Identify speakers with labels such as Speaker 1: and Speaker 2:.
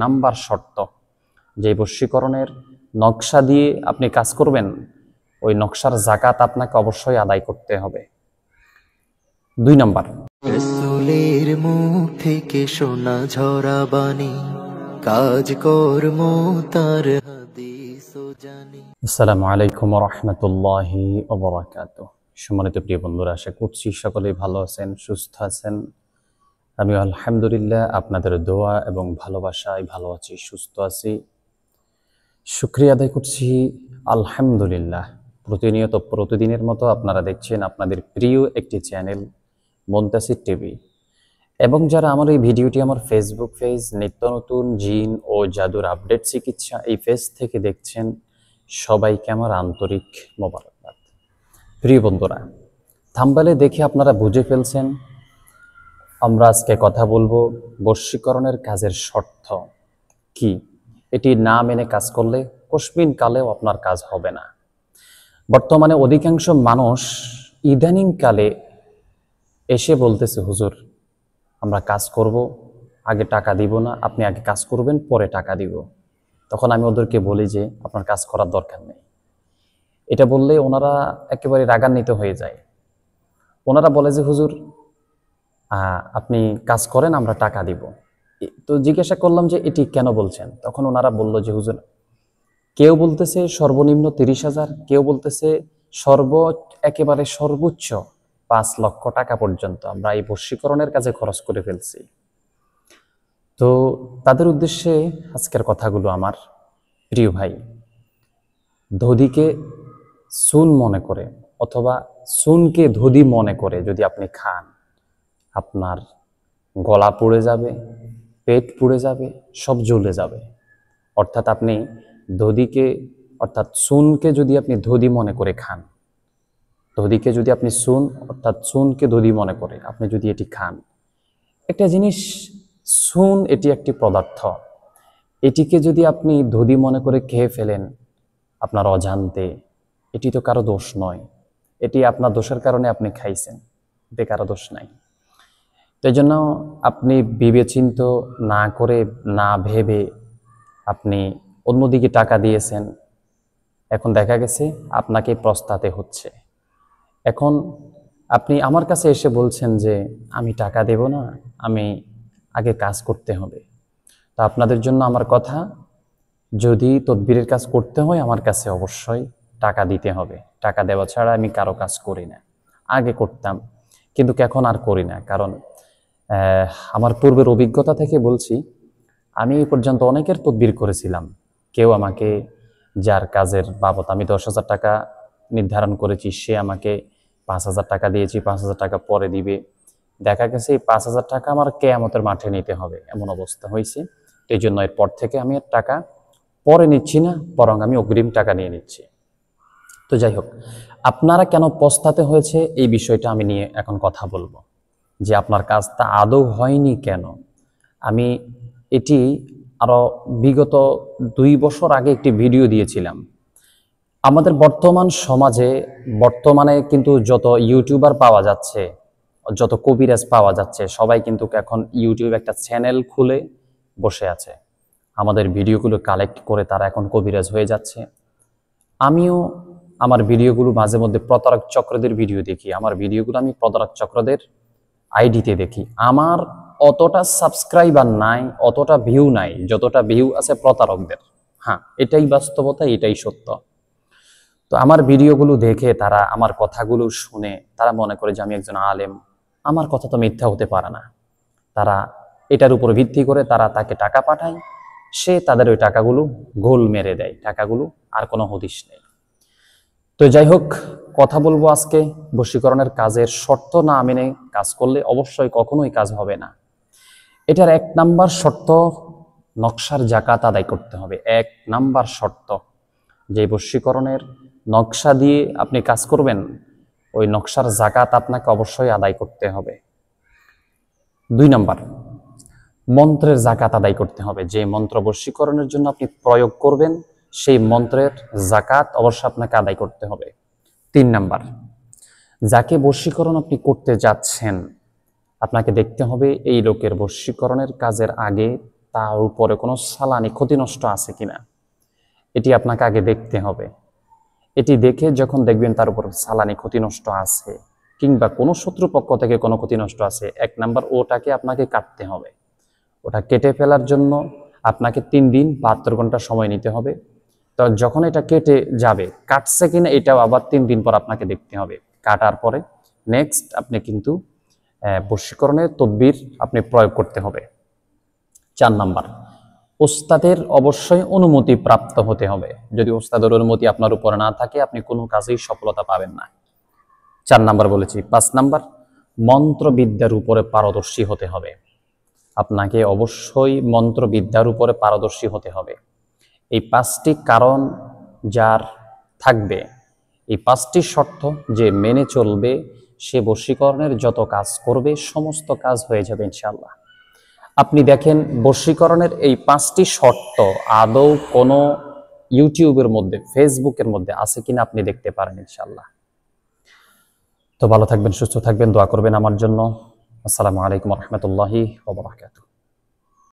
Speaker 1: Number শর্ত, যে বশীকরণের নকশা দিয়ে আপনি কাজ করবেন ওই নকশার যাকাত আপনাকে অবশ্যই আদায় করতে হবে। 2 নাম্বার,
Speaker 2: রাসূলের মুখ থেকে শোনা ঝরা বাণী, কাজ কর্ম তার হাদিস ও জানি।
Speaker 1: আসসালামু আলাইকুম ওয়া রাহমাতুল্লাহি ওয়া বারাকাতুহু। সম্মানিত প্রিয় বন্ধুরা, আশা করছি সকলেই ভালো আছেন, সুস্থ আছেন। আমি আলহামদুলিল্লাহ আপনাদের দোয়া এবং ভালোবাসায় ভালো আছি, সুস্থ আছি। শুকরিয়া আদায় করছি আলহামদুলিল্লাহ। প্রতিনিয়ত প্রতিদিনের মতো আপনারা দেখছেন আপনাদের প্রিয় একটি চ্যানেল মুনতাসির টিভি, এবং যারা আমার এই ভিডিওটি আমার ফেসবুক পেজ নিত্য নতুন জিন ও জাদুর আপডেট চিকিৎসা এই পেজ থেকে দেখছেন, সবাইকে আমার আন্তরিক মোবারকবাদ। প্রিয় বন্ধুরা, থাম্বনেলে দেখে আপনারা বুঝে ফেলছেন আমরা আজকে কথা বলবো বশীকরণের কাজের শর্ত কি। এটি না মেনে কাজ করলে কসমিন কালেও আপনার কাজ হবে না। বর্তমানে অধিকাংশ মানুষ ইদানিং কালে এসে বলতেছে, হুজুর আমরা কাজ করব, আগে টাকা দিব না, আপনি আগে কাজ করবেন পরে টাকা দিব। তখন আমি ওদেরকে বলি যে আপনার কাজ করার দরকার নেই। এটা বললে ওনারা একেবারে রাগান্বিত হয়ে যায়। ওনারা বলে যে হুজুর আপনি কাজ করেন, আমরা টাকা দিব। তো জিজ্ঞাসা করলাম যে এটি কেন বলছেন? তখন ওনারা বলল যে হুজুর, কেউ বলতেছে সর্বনিম্ন 30,000, কেউ বলতেছে একেবারে সর্বোচ্চ 5 লক্ষ টাকা পর্যন্ত আমরা এই বশীকরণের কাজে খরচ করে ফেলছি। তো তাদের উদ্দেশ্যে আজকের কথাগুলো আমার। প্রিয় ভাই, ধদিকে সুন মনে করে অথবা সুনকে ধদি মনে করে যদি আপনি খান, আপনার গলা পুড়ে যাবে, পেট পুড়ে যাবে, সব জ্বলে যাবে। অর্থাৎ আপনি ধদিকে অর্থাৎ সুনকে যদি আপনি ধদি মনে করে খান, ধদিকে যদি আপনি সুন অর্থাৎ সুনকে ধদি মনে করে আপনি যদি এটি খান, একটা জিনিস সুন এটি একটি পদার্থ, এটিকে যদি আপনি ধদি মনে করে খেয়ে ফেলেন আপনার অজান্তে, এটি তো কারো দোষ নয়, এটি আপনার দোষের কারণে আপনি খাইছেন, এতে কারো দোষ নাই। তাই জন্য আপনি বিবেচিত না করে, না ভেবে আপনি অন্যদিকে টাকা দিয়েছেন, এখন দেখা গেছে আপনাকে পস্তাতে হচ্ছে। এখন আপনি আমার কাছে এসে বলছেন যে আমি টাকা দেব না, আমি আগে কাজ করতে হবে। তো আপনাদের জন্য আমার কথা, যদি তদবিরের কাজ করতে হয় আমার কাছে অবশ্যই টাকা দিতে হবে। টাকা দেওয়া ছাড়া আমি কারো কাজ করি না। আগে করতাম, কিন্তু এখন আর করি না। কারণ আমার পূর্বের অভিজ্ঞতা থেকে বলছি, আমি এই পর্যন্ত অনেকের তদবির করেছিলাম। কেউ আমাকে, যার কাজের বাবদ আমি 10,000 টাকা নির্ধারণ করেছি, সে আমাকে 5,000 টাকা দিয়েছি, 5,000 টাকা পরে দিবে। দেখা গেছে এই 5,000 টাকা আমার কিয়ামতের মাঠে নিতে হবে, এমন অবস্থা হয়েছে। এই জন্য এরপর থেকে আমি আর টাকা পরে নিচ্ছি না, বরং আমি অগ্রিম টাকা নিয়ে নিচ্ছি। তো যাই হোক, আপনারা কেন পস্তাতে হয়েছে এই বিষয়টা আমি নিয়ে এখন কথা বলবো, যে আপনার কাজটা আদৌ হয়নি কেন। আমি এটি আরো বিগত 2 বছর আগে একটি ভিডিও দিয়েছিলাম। আমাদের বর্তমান সমাজে বর্তমানে কিন্তু যত ইউটিউবার পাওয়া যাচ্ছে, যত কবিরাজ পাওয়া যাচ্ছে, সবাই কিন্তু এখন ইউটিউবে একটা চ্যানেল খুলে বসে আছে। আমাদের ভিডিওগুলো কালেক্ট করে তারা এখন কবিরাজ হয়ে যাচ্ছে। আমিও আমার ভিডিওগুলো মাঝে মধ্যে প্রতারক চক্রদের ভিডিও দেখি। আমার ভিডিওগুলো আমি প্রতারক চক্রদের আইডিতে দেখি। আমার অতটা সাবস্ক্রাইবার নাই, অতটা ভিউ নাই, যতটা ভিউ আছে প্রতারকদের। হ্যাঁ, এটাই বাস্তবতা, এটাই সত্য। তো আমার ভিডিওগুলো দেখে তারা, আমার কথাগুলো শুনে তারা মনে করে যে আমি একজন আলেম। আমার কথা তো মিথ্যা হতে পারে না। তারা এটার উপর ভিত্তি করে তারা তাকে টাকা পাঠায়, সে তাদের ওই টাকাগুলো গোল মেরে দেয়, টাকাগুলো আর কোনো হদিশ নেই। তো যাই হোক, কথা বলবো আজকে বশীকরণের কাজের শর্ত না মেনে কাজ করলে অবশ্যই কখনোই কাজ হবে না। এটার 1 নাম্বার শর্ত, নকশার যাকাত আদায় করতে হবে। 1 নাম্বার শর্ত, যে বশীকরণের নকশা দিয়ে আপনি কাজ করবেন ওই নকশার যাকাত আপনাকে অবশ্যই আদায় করতে হবে। 2 নাম্বার, মন্ত্রের যাকাত আদায় করতে হবে। যে মন্ত্র বশীকরণের জন্য আপনি প্রয়োগ করবেন সেই মন্ত্রের যাকাত অবশ্যই আপনাকে আদায় করতে হবে। 3 নাম্বার, যাকে বশীকরণ আপনি করতে যাচ্ছেন আপনাকে দেখতে হবে এই লোকের বশীকরণের কাজের আগে তার উপরে কোনো সালানি ক্ষতি নষ্ট আছে কিনা এটি আপনাকে আগে দেখতে হবে। এটি দেখে যখন দেখবেন তার উপর সালানি ক্ষতি নষ্ট আছে কিংবা কোনো শত্রুপক্ষ থেকে কোনো ক্ষতি নষ্ট আছে, 1 নাম্বার ওটাকে আপনাকে কাটতে হবে। ওটা কেটে ফেলার জন্য আপনাকে 3 দিন 72 ঘন্টা সময় নিতে হবে। তো যখন এটা কেটে যাবে, কাটছে কিনা এটাও আবার 3 দিন পর আপনাকে দেখতে হবে। কাটার পরে নেক্সট আপনি কিন্তু বশীকরণের তদবির আপনি প্রয়োগ করতে হবে। 4 নাম্বার, ওস্তাদের অবশ্যই অনুমতি প্রাপ্ত হতে হবে। যদি ওস্তাদের অনুমতি আপনার উপর না থাকে আপনি কোনো কাজেই সফলতা পাবেন না। 4 নাম্বার বলেছি। 5 নাম্বার, মন্ত্রবিদ্যার উপরে পারদর্শী হতে হবে। আপনাকে অবশ্যই মন্ত্রবিদ্যার উপরে পারদর্শী হতে হবে। এই 5টি কারণ যার থাকবে, এই 5টি শর্ত যে মেনে চলবে, সে বশীকরণের যত কাজ করবে সমস্ত কাজ হয়ে যাবে ইনশাআল্লাহ। আপনি দেখেন বশীকরণের এই 5টি শর্ত আদৌ কোনো ইউটিউবের মধ্যে, ফেসবুকের মধ্যে আছে কিনা আপনি দেখতে পারেন ইনশাআল্লাহ। তো ভালো থাকবেন, সুস্থ থাকবেন, দোয়া করবেন আমার জন্য। আসসালামু আলাইকুম ওয়া রাহমাতুল্লাহি ওয়া বারাকাতুহু।